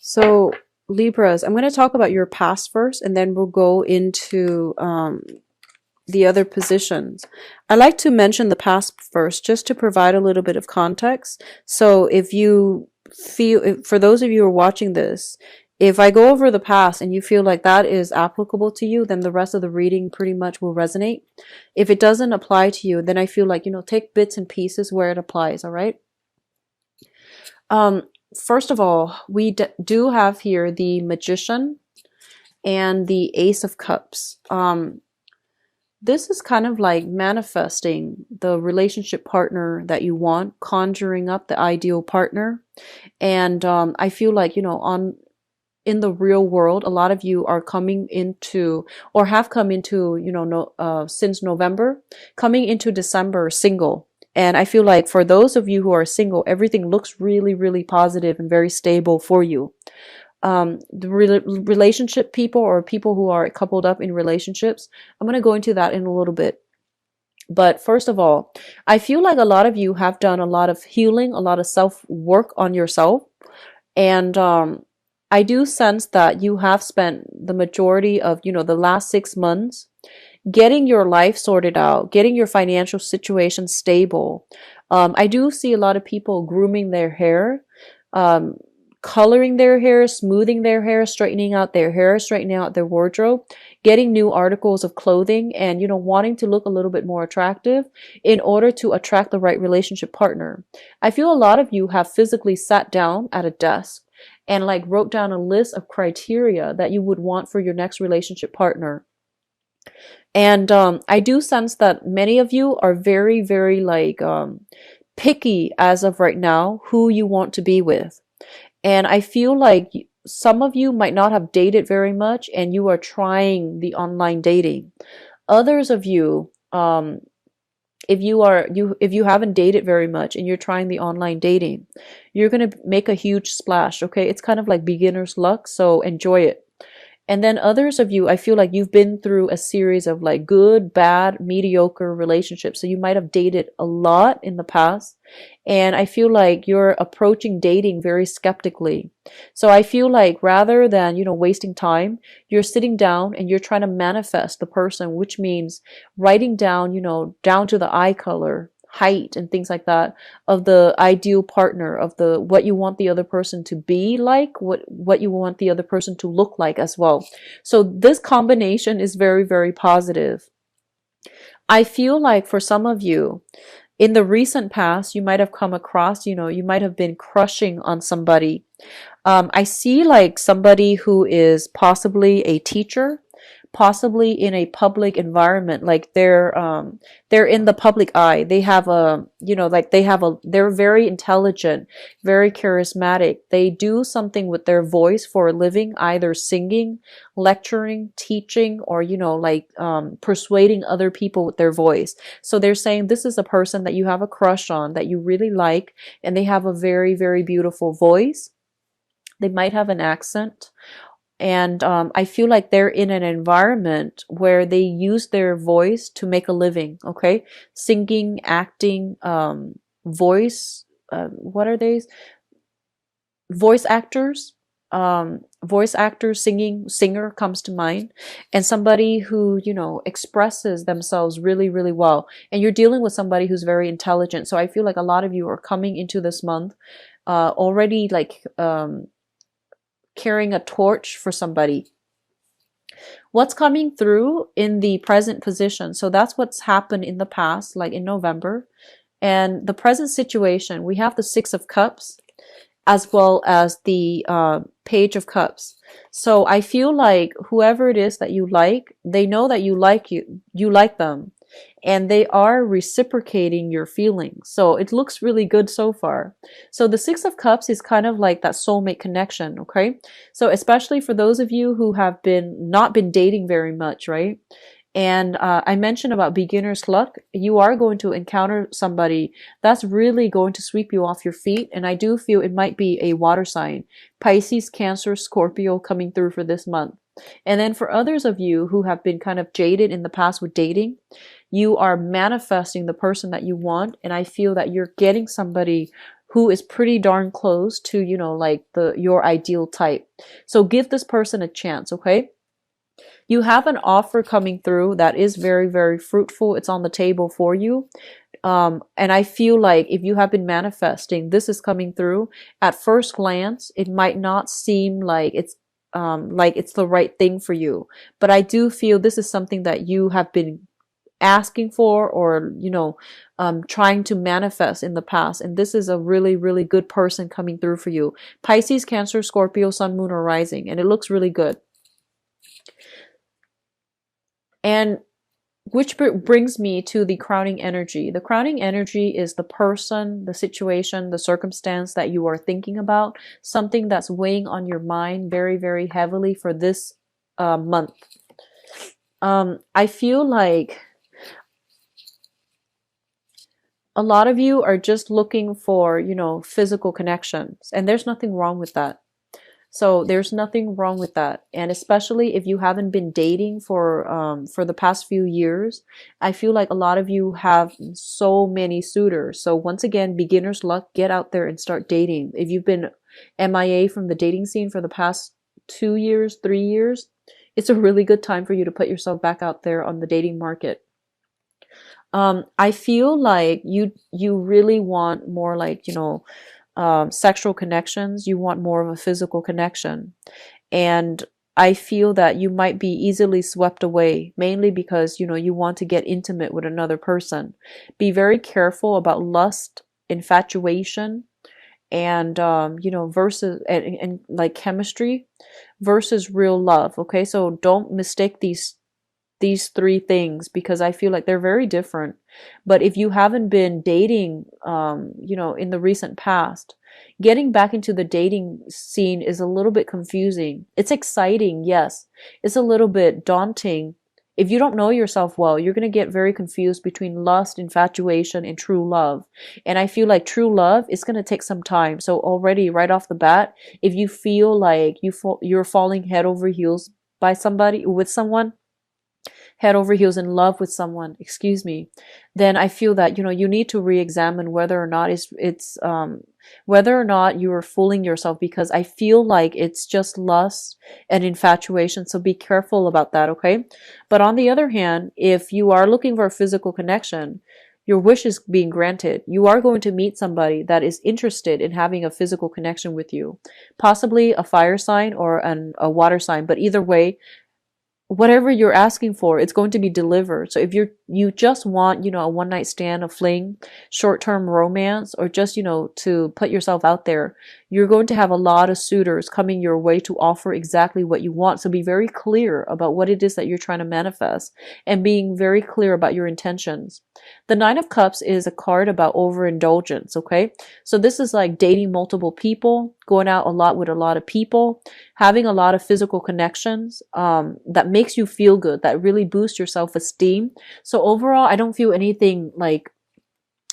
So, Libras, I'm going to talk about your past first, and then we'll go into the other positions. I like to mention the past first, just to provide a little bit of context. So, if you for those of you who are watching this, if I go over the past and you feel like that is applicable to you, then the rest of the reading pretty much will resonate. If it doesn't apply to you, then I feel like, take bits and pieces where it applies, all right? Um, First of all, we do have here the Magician and the Ace of Cups. This is kind of like manifesting the relationship partner that you want, conjuring up the ideal partner. And I feel like, in the real world, a lot of you are coming into or have come into, since November, coming into December single. And I feel like for those of you who are single, everything looks really, really positive and very stable for you. The relationship people or people who are coupled up in relationships, I'm going to go into that in a little bit. But first of all, I feel like a lot of you have done a lot of healing, a lot of self work on yourself. And I do sense that you have spent the majority of, the last 6 months getting your life sorted out, getting your financial situation stable. I do see a lot of people grooming their hair, coloring their hair, smoothing their hair, straightening out their hair, straightening out their wardrobe, getting new articles of clothing, and, wanting to look a little bit more attractive in order to attract the right relationship partner. I feel a lot of you have physically sat down at a desk and like wrote down a list of criteria that you would want for your next relationship partner. And I do sense that many of you are very, very like picky as of right now who you want to be with. And I feel like some of you might not have dated very much and you are trying the online dating. Others of you, if you haven't dated very much and you're trying the online dating, you're going to make a huge splash, okay? It's kind of like beginner's luck, so enjoy it. And then others of you, I feel like you've been through a series of like good, bad, mediocre relationships. So you might have dated a lot in the past. And I feel like you're approaching dating very skeptically. So I feel like rather than, wasting time, you're sitting down and you're trying to manifest the person, which means writing down, down to the eye color, height and things like that of the ideal partner, of the what you want the other person to be like, what you want the other person to look like as well. So this combination is very, very positive. I feel like for some of you in the recent past, you might have come across, you might have been crushing on somebody. I see like somebody who is possibly a teacher, possibly in a public environment, like they're in the public eye. They have a, they're very intelligent, very charismatic. They do something with their voice for a living, either singing, lecturing, teaching, or, persuading other people with their voice. So they're saying this is a person that you have a crush on, that you really like, and they have a very, very beautiful voice. They might have an accent. And I feel like they're in an environment where they use their voice to make a living, okay? Singing, acting, voice, what are they? Voice actors. Voice actors, singer comes to mind. And somebody who, expresses themselves really, really well. And you're dealing with somebody who's very intelligent. So I feel like a lot of you are coming into this month already like carrying a torch for somebody. What's coming through in the present position? So that's what's happened in the past, like in November. And the present situation, we have the Six of Cups as well as the Page of Cups. So I feel like whoever it is that you like, they know that you like them. And they are reciprocating your feelings. So it looks really good so far. So the Six of Cups is kind of like that soulmate connection, okay? So especially for those of you who have not been dating very much, right? And I mentioned about beginner's luck. You are going to encounter somebody that's really going to sweep you off your feet. And I do feel it might be a water sign. Pisces, Cancer, Scorpio coming through for this month. And then for others of you who have been kind of jaded in the past with dating, you are manifesting the person that you want. And I feel that you're getting somebody who is pretty darn close to, you know, like your ideal type. So give this person a chance, okay? You have an offer coming through that is very, very fruitful. It's on the table for you. And I feel like if you have been manifesting, this is coming through. At first glance, it might not seem like it's the right thing for you. But I do feel this is something that you have been asking for, or, you know, trying to manifest in the past. And this is a really, really good person coming through for you. Pisces, Cancer, Scorpio, Sun, Moon, or Rising. And it looks really good. And which brings me to the crowning energy. The crowning energy is the person, the situation, the circumstance that you are thinking about, something that's weighing on your mind very, very heavily for this month. I feel like a lot of you are just looking for, you know, physical connections, and there's nothing wrong with that. So there's nothing wrong with that. And especially if you haven't been dating for the past few years, I feel like a lot of you have so many suitors. So once again, beginner's luck, get out there and start dating. If you've been MIA from the dating scene for the past 2 years, 3 years, it's a really good time for you to put yourself back out there on the dating market. I feel like you really want more, like, you know, sexual connections. You want more of a physical connection. And I feel that you might be easily swept away, mainly because, you know, you want to get intimate with another person. Be very careful about lust, infatuation, and, you know, versus, and like chemistry versus real love. Okay. So don't mistake these three things, because I feel like they're very different. But if you haven't been dating, you know, in the recent past, getting back into the dating scene is a little bit confusing. It's exciting, yes. It's a little bit daunting. If you don't know yourself well, you're going to get very confused between lust, infatuation, and true love. And I feel like true love is going to take some time. So already right off the bat, if you feel like you're falling head over heels by somebody, with someone, head over heels in love with someone, excuse me, then I feel that, you know, you need to re-examine whether or not whether or not you are fooling yourself, because I feel like it's just lust and infatuation. So be careful about that, okay? But on the other hand, if you are looking for a physical connection, your wish is being granted. You are going to meet somebody that is interested in having a physical connection with you, possibly a fire sign or a water sign, but either way, whatever you're asking for, it's going to be delivered. So if you just want, you know, a one night stand, a fling, short-term romance, or just, you know, to put yourself out there, you're going to have a lot of suitors coming your way to offer exactly what you want. So be very clear about what it is that you're trying to manifest, and being very clear about your intentions. The Nine of Cups is a card about overindulgence, okay? So this is like dating multiple people, going out a lot with a lot of people, having a lot of physical connections that makes you feel good, that really boosts your self-esteem. So overall, I don't feel anything like,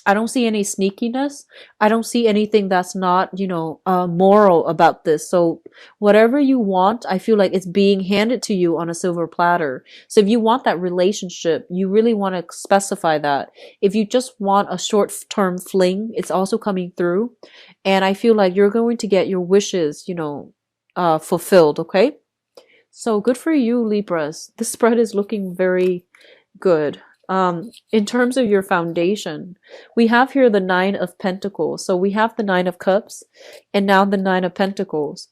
I don't see any sneakiness. I don't see anything that's not, you know, moral about this. So whatever you want, I feel like it's being handed to you on a silver platter. So if you want that relationship, you really want to specify that. If you just want a short-term fling, it's also coming through. And I feel like you're going to get your wishes, you know, fulfilled, okay? So good for you, Libras. This spread is looking very good. In terms of your foundation, we have here the Nine of Pentacles. So we have the Nine of Cups and now the Nine of Pentacles.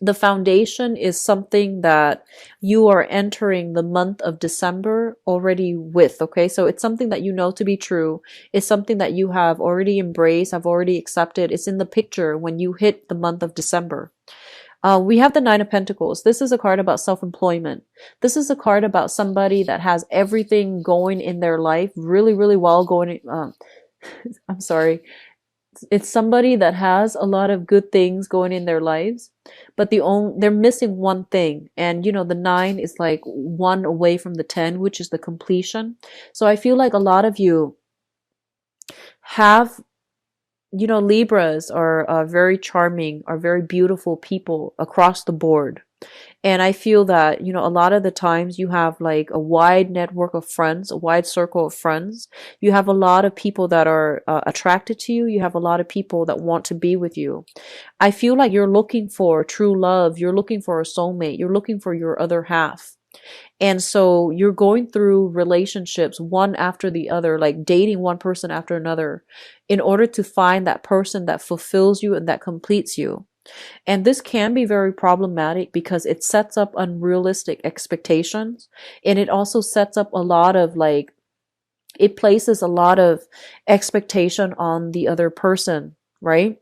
The foundation is something that you are entering the month of December already with, okay? So it's something that you know to be true. It's something that you have already embraced, have already accepted. It's in the picture when you hit the month of December. We have the Nine of Pentacles. This is a card about self-employment. This is a card about somebody that has everything going in their life really, really well going. I'm sorry. It's somebody that has a lot of good things going in their lives, but they're missing one thing. And you know, the 9 is like 1 away from the 10, which is the completion. So I feel like a lot of you have, Libras are very charming, are very beautiful people across the board. And I feel that, a lot of the times you have like a wide network of friends, a wide circle of friends. You have a lot of people that are attracted to you. You have a lot of people that want to be with you. I feel like you're looking for true love. You're looking for a soulmate. You're looking for your other half. And so you're going through relationships one after the other, like dating one person after another, in order to find that person that fulfills you and that completes you. And this can be very problematic because it sets up unrealistic expectations. And it also sets up a lot of like, it places a lot of expectation on the other person, right?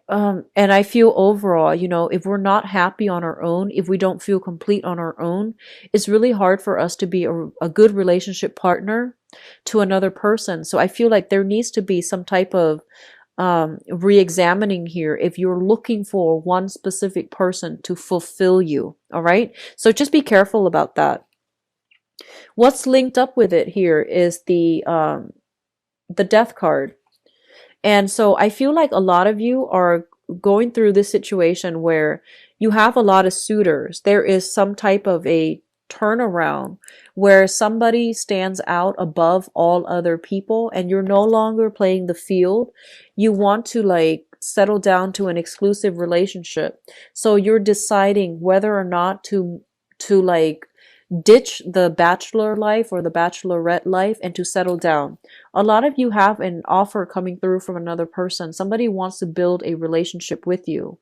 And I feel overall, if we're not happy on our own, if we don't feel complete on our own, it's really hard for us to be a good relationship partner to another person. So I feel like there needs to be some type of re-examining here if you're looking for one specific person to fulfill you. All right. So just be careful about that. What's linked up with it here is the death card. And so I feel like a lot of you are going through this situation where you have a lot of suitors. There is some type of a turnaround where somebody stands out above all other people and you're no longer playing the field. You want to like settle down to an exclusive relationship. So you're deciding whether or not to like ditch the bachelor life or the bachelorette life and to settle down. A lot of you have an offer coming through from another person. Somebody wants to build a relationship with you.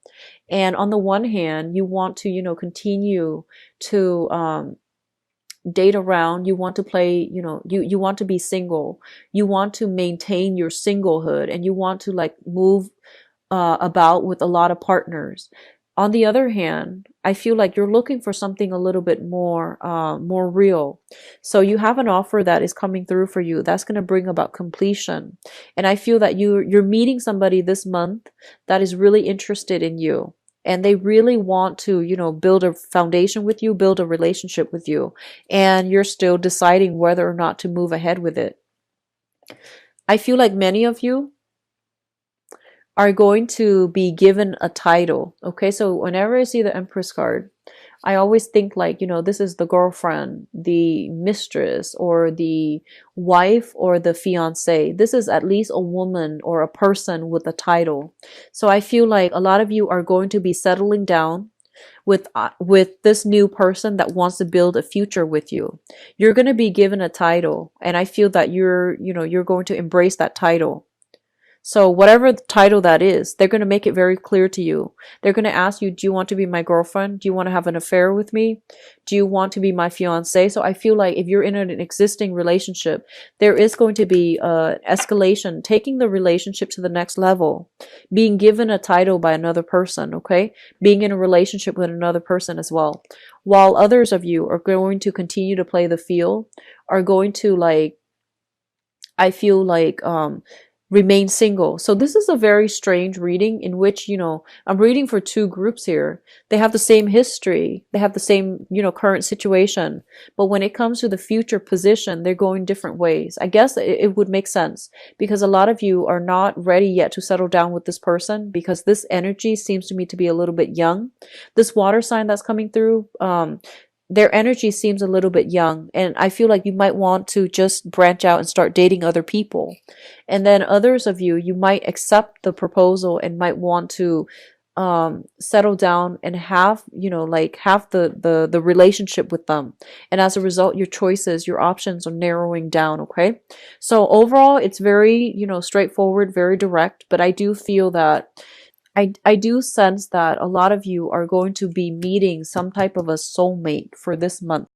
And on the one hand, you want to, continue to date around. You want to play, you want to be single. You want to maintain your singlehood and you want to like move about with a lot of partners. On the other hand, I feel like you're looking for something a little bit more real. So you have an offer that is coming through for you that's going to bring about completion. And I feel that you're meeting somebody this month that is really interested in you. And they really want to, build a foundation with you, build a relationship with you. And you're still deciding whether or not to move ahead with it. I feel like many of you are going to be given a title. Okay, so whenever I see the Empress card, I always think like, this is the girlfriend, the mistress, or the wife, or the fiance. This is at least a woman or a person with a title. So I feel like a lot of you are going to be settling down with this new person that wants to build a future with you. You're going to be given a title, and I feel that you're going to embrace that title. So whatever the title that is, they're going to make it very clear to you. They're going to ask you, do you want to be my girlfriend? Do you want to have an affair with me? Do you want to be my fiance? So I feel like if you're in an existing relationship, there is going to be escalation, taking the relationship to the next level, being given a title by another person, okay? Being in a relationship with another person as well. While others of you are going to continue to play the field, are going to like, I feel like, remain single. So this is a very strange reading in which, I'm reading for two groups here. They have the same history. They have the same, current situation. But when it comes to the future position, they're going different ways. I guess it would make sense because a lot of you are not ready yet to settle down with this person because this energy seems to me to be a little bit young. This water sign that's coming through, their energy seems a little bit young, and I feel like you might want to just branch out and start dating other people. And then others of you might accept the proposal and might want to settle down and have, have the relationship with them. And as a result, your choices, your options are narrowing down, okay? So overall, it's very, straightforward, very direct, but I do feel that I do sense that a lot of you are going to be meeting some type of a soulmate for this month.